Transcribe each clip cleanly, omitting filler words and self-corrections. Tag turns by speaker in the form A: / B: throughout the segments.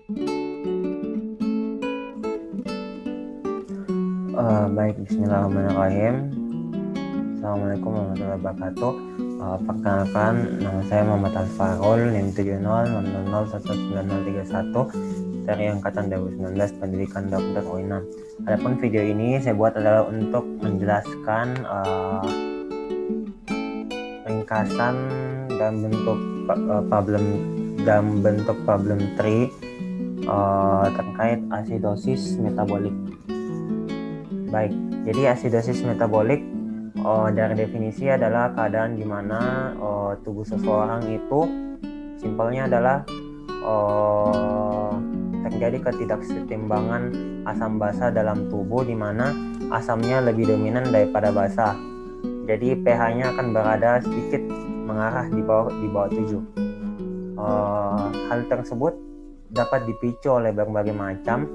A: Baik, bismillahirrahmanirrahim. Assalamualaikum warahmatullahi wabarakatuh. Perkenalkan, nama saya Muhammad Alfarul, NIM 7000119031 dari Angkatan 2019 Pendidikan Dr. Uinam. Adapun video ini saya buat adalah untuk menjelaskan ringkasan dalam bentuk problem tree terkait asidosis metabolik. Baik, jadi asidosis metabolik dari definisi adalah keadaan di mana tubuh seseorang itu simpelnya adalah terjadi ketidaksetimbangan asam basa dalam tubuh di mana asamnya lebih dominan daripada basa. Jadi pH-nya akan berada sedikit mengarah di bawah 7. Hal tersebut dapat dipicu oleh berbagai macam.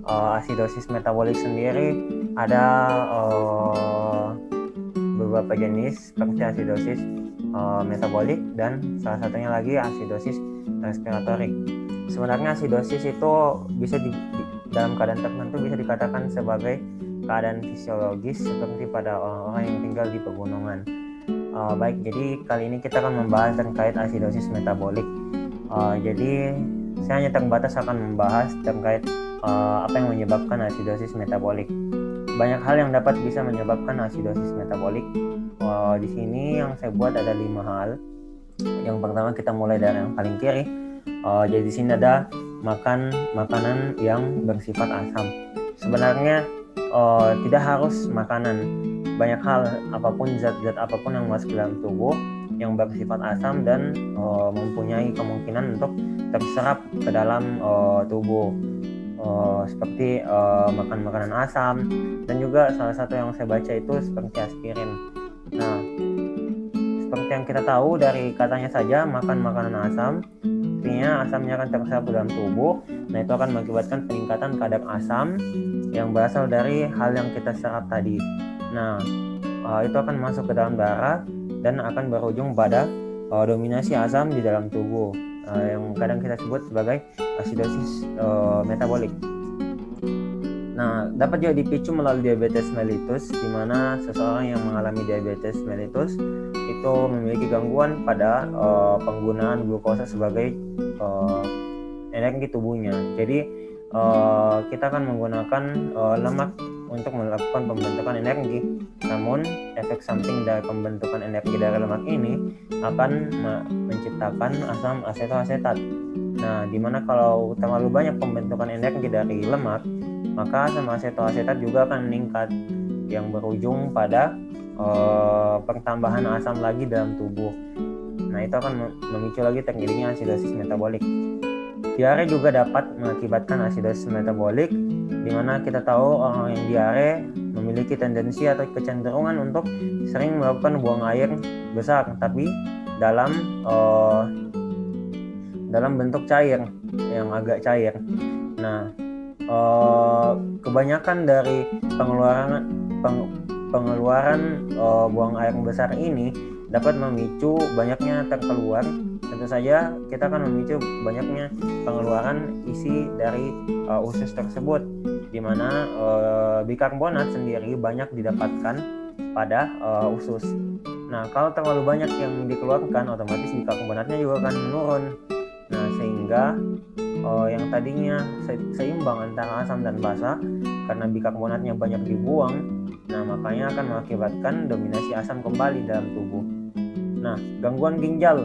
A: Asidosis metabolik sendiri ada beberapa jenis seperti asidosis metabolik dan salah satunya lagi asidosis respiratorik. Sebenarnya asidosis itu bisa dalam keadaan tertentu bisa dikatakan sebagai keadaan fisiologis seperti pada orang-orang yang tinggal di pegunungan. Baik, jadi kali ini kita akan membahas terkait asidosis metabolik. Jadi saya hanya terbatas akan membahas terkait apa yang menyebabkan asidosis metabolik. Banyak hal yang dapat bisa menyebabkan asidosis metabolik. Di sini yang saya buat ada 5 hal. Yang pertama kita mulai dari yang paling kiri. Jadi di sini ada makanan yang bersifat asam. Sebenarnya tidak harus makanan. Banyak hal apapun zat-zat apapun yang masuk ke dalam tubuh yang bersifat asam dan mempunyai kemungkinan untuk terserap ke dalam tubuh. Seperti makan makanan asam dan juga salah satu yang saya baca itu seperti aspirin. Nah, seperti yang kita tahu dari katanya saja makan makanan asam, artinya asamnya akan terserap ke dalam tubuh. Nah, itu akan mengakibatkan peningkatan kadar asam yang berasal dari hal yang kita serap tadi. Nah, itu akan masuk ke dalam darah dan akan berujung pada dominasi asam di dalam tubuh. Yang kadang kita sebut sebagai asidosis metabolik. Nah, dapat juga dipicu melalui diabetes mellitus, di mana seseorang yang mengalami diabetes mellitus itu memiliki gangguan pada penggunaan glukosa sebagai energi tubuhnya. Jadi kita akan menggunakan lemak untuk melakukan pembentukan energi. Namun efek samping dari pembentukan energi dari lemak ini akan menciptakan asam asetoasetat. Nah, dimana kalau terlalu banyak pembentukan energi dari lemak, maka asam asetoasetat juga akan meningkat yang berujung pada pertambahan asam lagi dalam tubuh. Nah, itu akan memicu lagi terjadinya asidosis metabolik. Diare juga dapat mengakibatkan asidosis metabolik, di mana kita tahu orang yang diare memiliki tendensi atau kecenderungan untuk sering melakukan buang air besar, tapi dalam bentuk cair yang agak cair. Nah, kebanyakan dari pengeluaran buang air besar ini dapat memicu banyaknya terkeluar. Tentu saja kita akan memicu banyaknya pengeluaran isi dari usus tersebut, di mana bikarbonat sendiri banyak didapatkan pada usus. Nah, kalau terlalu banyak yang dikeluarkan, otomatis bikarbonatnya juga akan menurun. Nah, sehingga yang tadinya seimbang antara asam dan basa, karena bikarbonatnya banyak dibuang, nah makanya akan mengakibatkan dominasi asam kembali dalam tubuh. Nah, gangguan ginjal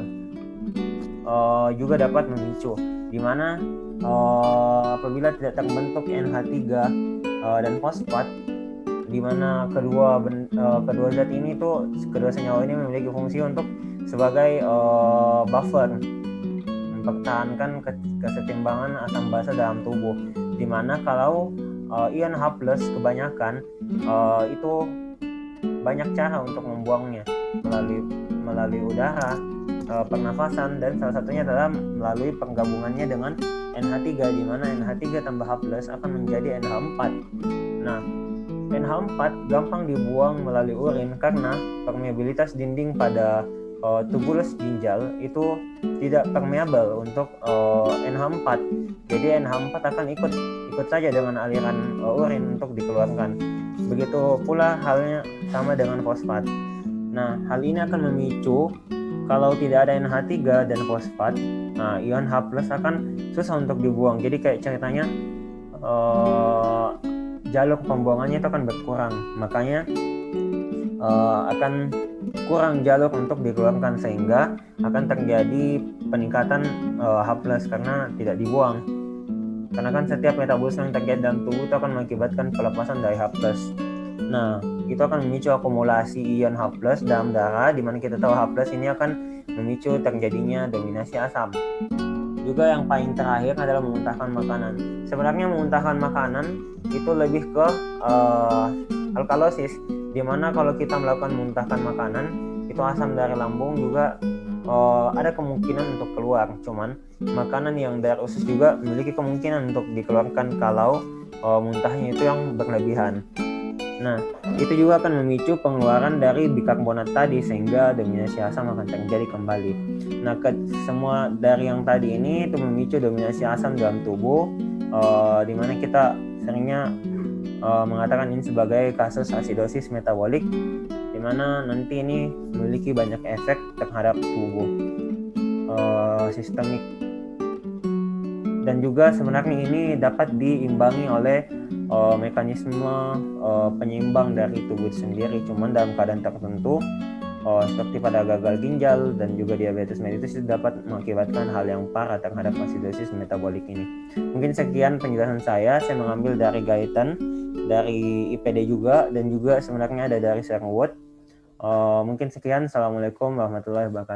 A: juga dapat memicu, di mana apabila tidak terbentuk NH3 dan fosfat, di mana kedua zat ini tuh, kedua senyawa ini memiliki fungsi untuk sebagai buffer, mempertahankan kesetimbangan asam basa dalam tubuh, di mana kalau ion H+ kebanyakan itu banyak cara untuk membuangnya melalui udara, pernafasan, dan salah satunya adalah melalui penggabungannya dengan NH3, di mana NH3 tambah H+ akan menjadi NH4. Nah, NH4 gampang dibuang melalui urin karena permeabilitas dinding pada tubulus ginjal itu tidak permeable untuk NH4. Jadi NH4 akan ikut saja dengan aliran urin untuk dikeluarkan. Begitu pula halnya sama dengan fosfat. Nah, hal ini akan memicu kalau tidak ada NH3 dan fosfat, nah ion H+ akan susah untuk dibuang. Jadi kayak ceritanya jalur pembuangannya itu akan berkurang. Makanya akan kurang jalur untuk dikeluarkan sehingga akan terjadi peningkatan H+ karena tidak dibuang. Karena kan setiap metabolisme yang terjadi dalam tubuh itu akan mengakibatkan pelepasan dari H+. Nah, itu akan memicu akumulasi ion H+ dalam darah, di mana kita tahu H+ ini akan memicu terjadinya dominasi asam. Juga yang paling terakhir adalah memuntahkan makanan. Sebenarnya memuntahkan makanan itu lebih ke alkalosis, di mana kalau kita melakukan memuntahkan makanan, itu asam dari lambung juga ada kemungkinan untuk keluar. Cuman makanan yang dari usus juga memiliki kemungkinan untuk dikeluarkan kalau muntahnya itu yang berlebihan. Nah, itu juga akan memicu pengeluaran dari bikarbonat tadi sehingga dominasi asam akan terjadi kembali. Nah, semua dari yang tadi ini itu memicu dominasi asam dalam tubuh, di mana kita seringnya mengatakan ini sebagai kasus asidosis metabolik, di mana nanti ini memiliki banyak efek terhadap tubuh sistemik. Dan juga sebenarnya ini dapat diimbangi oleh mekanisme penyeimbang dari tubuh sendiri, cuman dalam keadaan tertentu seperti pada gagal ginjal dan juga diabetes mellitus itu dapat mengakibatkan hal yang parah terhadap asidosis metabolik ini. Mungkin sekian penjelasan saya mengambil dari Guyton, dari IPD juga, dan juga sebenarnya ada dari Sherwood. Mungkin sekian. Assalamualaikum warahmatullahi wabarakatuh.